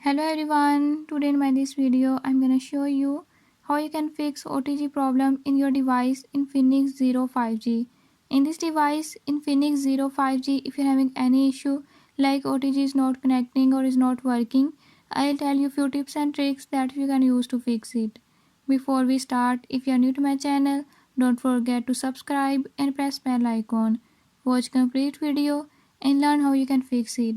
Hello everyone, today in this video I'm gonna show you how you can fix OTG problem in your device Infinix 05G. In this device Infinix 05G, if you're having any issue like OTG is not connecting or is not working, I'll tell you few tips and tricks that you can use to fix it. Before we start, if you're new to my channel, don't forget to subscribe and press bell icon. Watch complete video and learn how you can fix it.